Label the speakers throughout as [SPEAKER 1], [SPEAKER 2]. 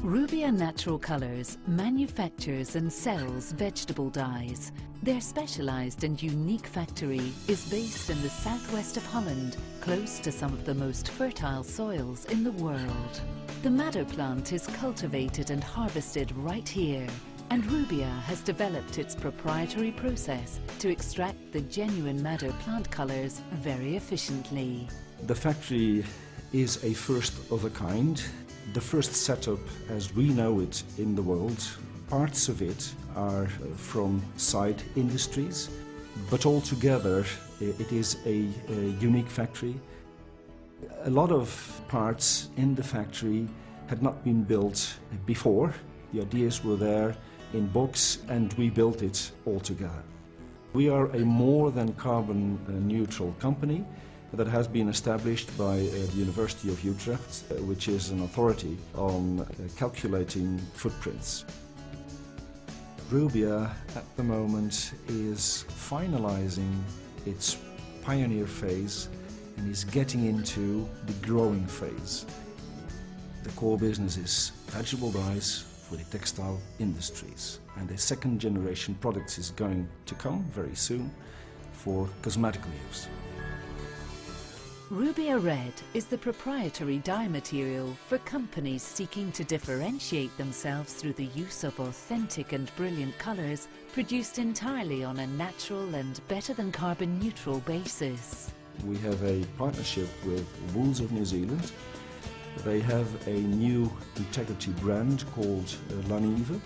[SPEAKER 1] Rubia Natural Colours manufactures and sells vegetable dyes. Their specialised and unique factory is based in the southwest of Holland, close to some of the most fertile soils in the world. The madder plant is cultivated and harvested right here, and Rubia has developed its proprietary process to extract the genuine madder plant colours very efficiently.
[SPEAKER 2] The factory is a first of a kind. The first setup as we know it in the world. Parts of it are from side industries, but altogether it is a unique factory. A lot of parts in the factory had not been built before. The ideas were there in books and we built it all together. We are a more than carbon neutral company that has been established by the University of Utrecht, which is an authority on calculating footprints. Rubia at the moment is finalizing its pioneer phase and is getting into the growing phase. The core business is vegetable dyes for the textile industries, and a second generation product is going to come very soon for cosmetical use.
[SPEAKER 1] Rubia Red is the proprietary dye material for companies seeking to differentiate themselves through the use of authentic and brilliant colours produced entirely on a natural and better than carbon neutral basis.
[SPEAKER 2] We have a partnership with Wools of New Zealand. They have a new integrity brand called Lanive,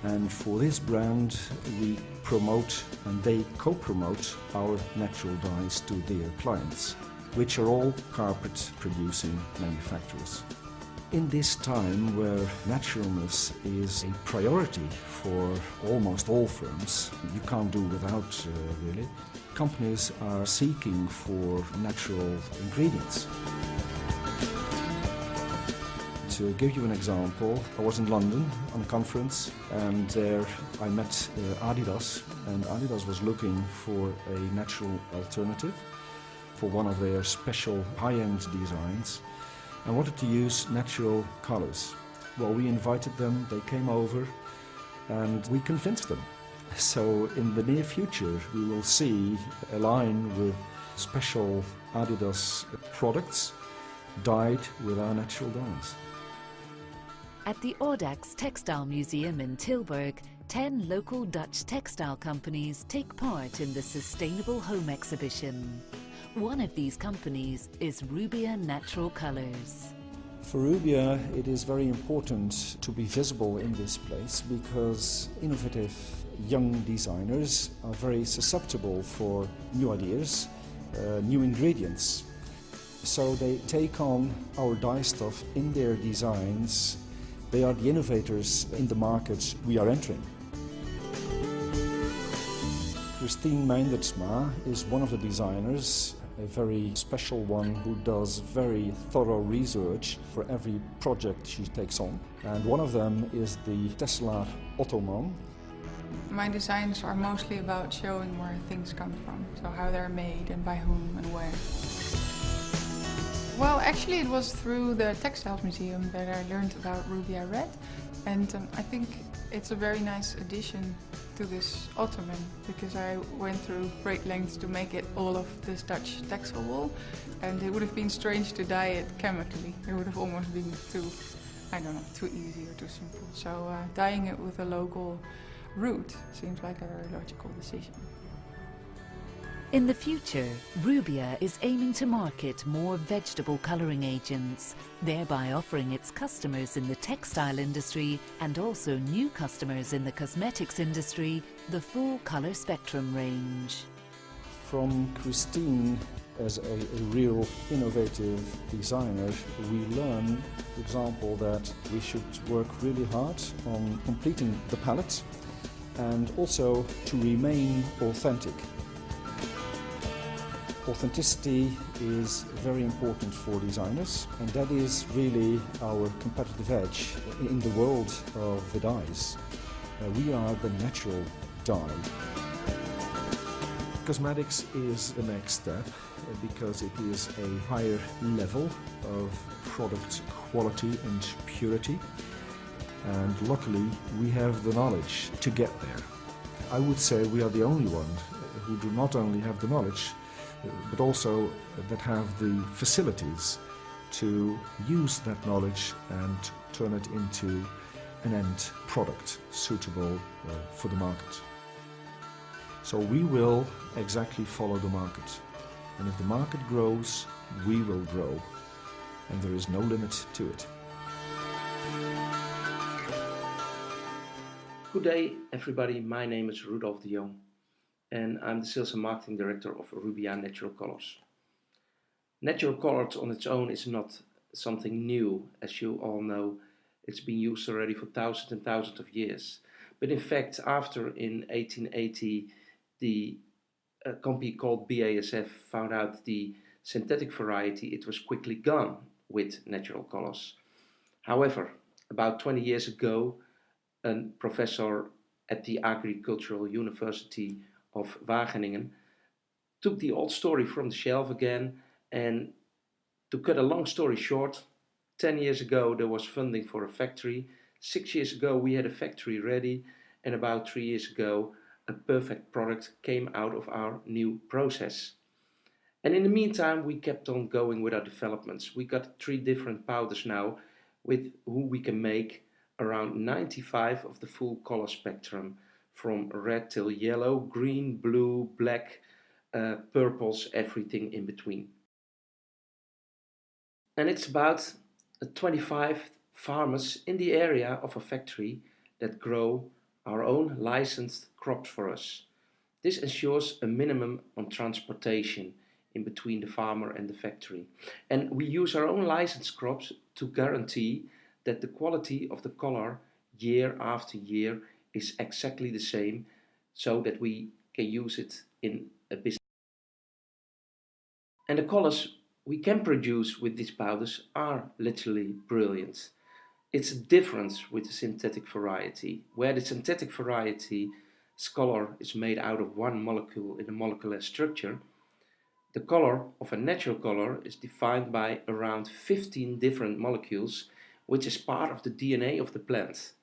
[SPEAKER 2] and for this brand we promote and they co-promote our natural dyes to their clients, which are all carpet producing manufacturers. In this time where naturalness is a priority for almost all firms, you can't do without really, companies are seeking for natural ingredients. To give you an example, I was in London on a conference and there I met Adidas, and Adidas was looking for a natural alternative for one of their special high-end designs and wanted to use natural colors. Well, we invited them, they came over and we convinced them. So in the near future we will see a line with special Adidas products dyed with our natural dyes.
[SPEAKER 1] At the Audax Textile Museum in Tilburg, 10 local Dutch textile companies take part in the Sustainable Home exhibition. One of these companies is Rubia Natural Colours.
[SPEAKER 2] For Rubia, it is very important to be visible in this place because innovative young designers are very susceptible for new ideas, new ingredients. So they take on our dye stuff in their designs. They are the innovators in the market we are entering. Christine Meindertsma is one of the designers, a very special one who does very thorough research for every project she takes on. And one of them is the Tesla Ottoman.
[SPEAKER 3] My designs are mostly about showing where things come from, so how they're made and by whom and where. Well, actually it was through the Textiles Museum that I learned about Rubia Red, and I think it's a very nice addition to this ottoman because I went through great lengths to make it all of this Dutch textile wool, and it would have been strange to dye it chemically. It would have almost been too easy or too simple. So dyeing it with a local root seems like a very logical decision.
[SPEAKER 1] In the future, Rubia is aiming to market more vegetable colouring agents, thereby offering its customers in the textile industry and also new customers in the cosmetics industry the full colour spectrum range.
[SPEAKER 2] From Christine, as a real innovative designer, we learn, for example, that we should work really hard on completing the palette and also to remain authentic. Authenticity is very important for designers, and that is really our competitive edge in the world of the dyes. We are the natural dye. Cosmetics is the next step because it is a higher level of product quality and purity. and luckily we have the knowledge to get there. I would say we are the only ones who do not only have the knowledge, but also that have the facilities to use that knowledge and turn it into an end product suitable for the market. So we will exactly follow the market. And if the market grows, we will grow. And there is no limit to it.
[SPEAKER 4] Good day everybody, my name is Rudolf de Jong and I'm the Sales and Marketing Director of Rubia Natural Colors. Natural colors on its own is not something new. As you all know, it's been used already for thousands and thousands of years. But in fact, after in 1880 the company called BASF found out the synthetic variety, it was quickly gone with natural colors. However, about 20 years ago, a professor at the Agricultural University of Wageningen took the old story from the shelf again, and to cut a long story short, 10 years ago there was funding for a factory, 6 years ago we had a factory ready, and about 3 years ago a perfect product came out of our new process. And in the meantime we kept on going with our developments. We got 3 different powders now with who we can make around 95 of the full color spectrum, from red till yellow, green, blue, black, purples, everything in between. And it's about 25 farmers in the area of a factory that grow our own licensed crops for us. This ensures a minimum on transportation in between the farmer and the factory. And we use our own licensed crops to guarantee that the quality of the color year after year is exactly the same, so that we can use it in a business. And the colors we can produce with these powders are literally brilliant. It's a difference with the synthetic variety, where the synthetic variety's color is made out of one molecule in a molecular structure. The color of a natural color is defined by around 15 different molecules, which is part of the DNA of the plant.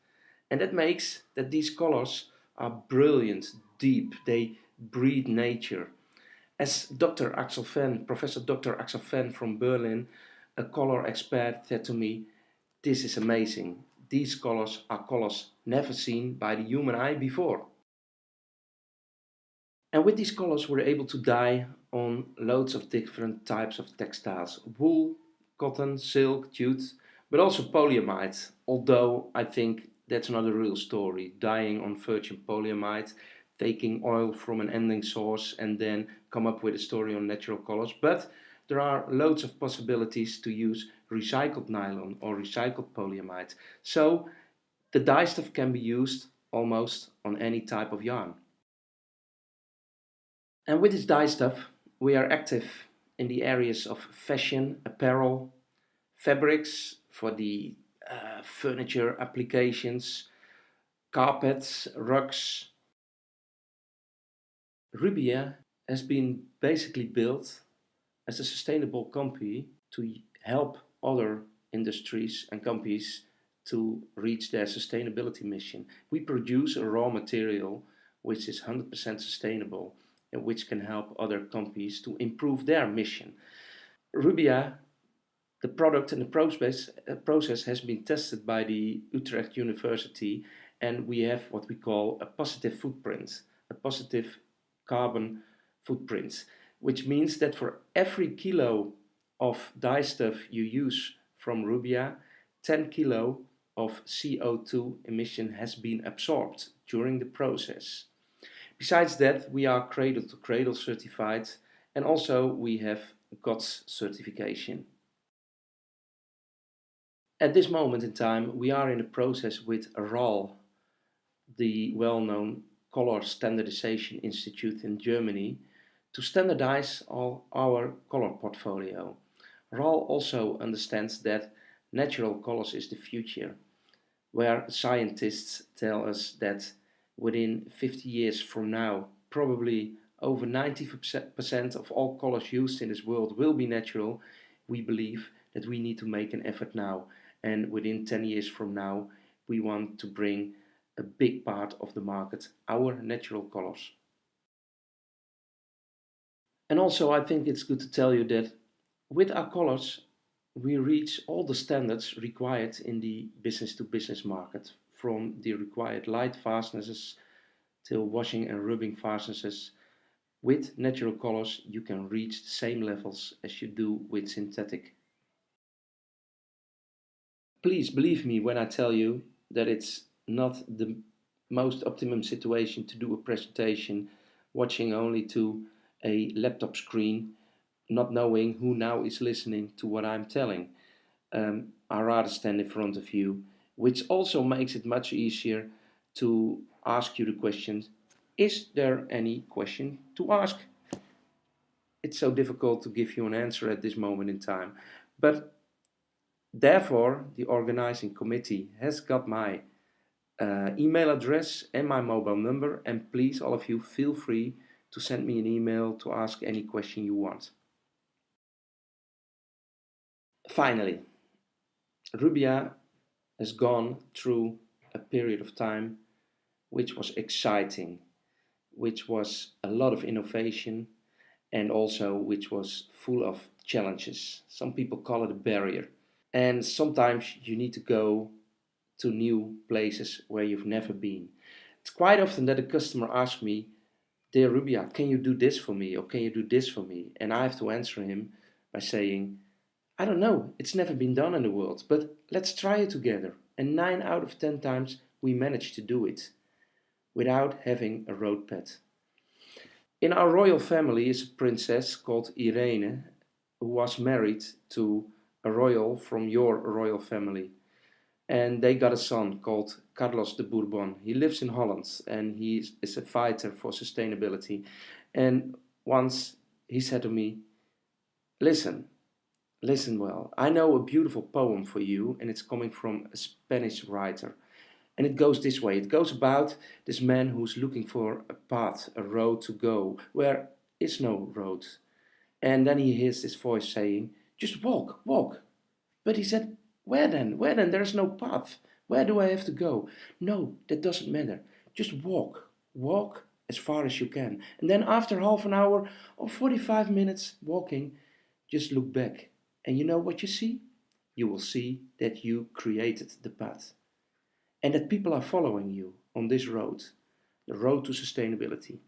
[SPEAKER 4] And that makes that these colors are brilliant, deep, they breathe nature. As Professor Dr. Axel Fenn from Berlin, a color expert, said to me, "This is amazing. These colors are colors never seen by the human eye before." And with these colors we're able to dye on loads of different types of textiles: wool, cotton, silk, jute, but also polyamide, although I think that's not a real story. Dyeing on virgin polyamide, taking oil from an ending source and then come up with a story on natural colors. But there are loads of possibilities to use recycled nylon or recycled polyamide. So the dye stuff can be used almost on any type of yarn. And with this dye stuff we are active in the areas of fashion, apparel, fabrics for the furniture applications, carpets, rugs. Rubia has been basically built as a sustainable company to help other industries and companies to reach their sustainability mission. We produce a raw material which is 100% sustainable and which can help other companies to improve their mission. Rubia, the product and the process has been tested by the Utrecht University, and we have what we call a positive footprint, a positive carbon footprint, which means that for every kilo of dye stuff you use from Rubia, 10 kilo of CO2 emission has been absorbed during the process. Besides that, we are cradle to cradle certified, and also we have GOTS certification. At this moment in time, we are in a process with RAL, the well-known Color Standardization Institute in Germany, to standardize all our color portfolio. RAL also understands that natural colors is the future, where scientists tell us that within 50 years from now, probably over 90% of all colors used in this world will be natural. We believe that we need to make an effort now, and within 10 years from now we want to bring a big part of the market, our natural colors. And also I think it's good to tell you that with our colors we reach all the standards required in the business-to-business market, from the required light fastnesses till washing and rubbing fastnesses. With natural colors you can reach the same levels as you do with synthetic. Please believe me when I tell you that it's not the most optimum situation to do a presentation watching only to a laptop screen, not knowing who now is listening to what I'm telling. I rather stand in front of you, which also makes it much easier to ask you the questions. Is there any question to ask? It's so difficult to give you an answer at this moment in time, but therefore the organizing committee has got my email address and my mobile number, and please, all of you, feel free to send me an email to ask any question you want. Finally, Rubia has gone through a period of time which was exciting, which was a lot of innovation, and also which was full of challenges. Some people call it a barrier. And sometimes you need to go to new places where you've never been. It's quite often that a customer asks me, "Dear Rubia, can you do this for me, or can you do this for me?" And I have to answer him by saying, "I don't know, it's never been done in the world, but let's try it together." And 9 out of 10 times we manage to do it without having a road pet. In our royal family is a princess called Irene, who was married to a royal from your royal family. And they got a son called Carlos de Bourbon. He lives in Holland and he is a fighter for sustainability. And once he said to me, listen well, I know a beautiful poem for you, and it's coming from a Spanish writer. And it goes this way. It goes about this man who's looking for a path, a road to go, where is no road. And then he hears this voice saying, "Just walk, walk." But he said, where then? Where then? There's no path. Where do I have to go? No, that doesn't matter. Just walk. Walk as far as you can. And then after half an hour or 45 minutes walking, just look back. And you know what you see? You will see that you created the path. And that people are following you on this road, the road to sustainability.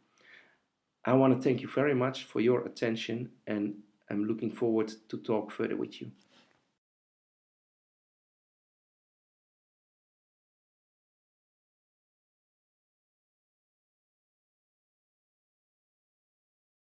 [SPEAKER 4] I want to thank you very much for your attention, and I'm looking forward to talk further with you.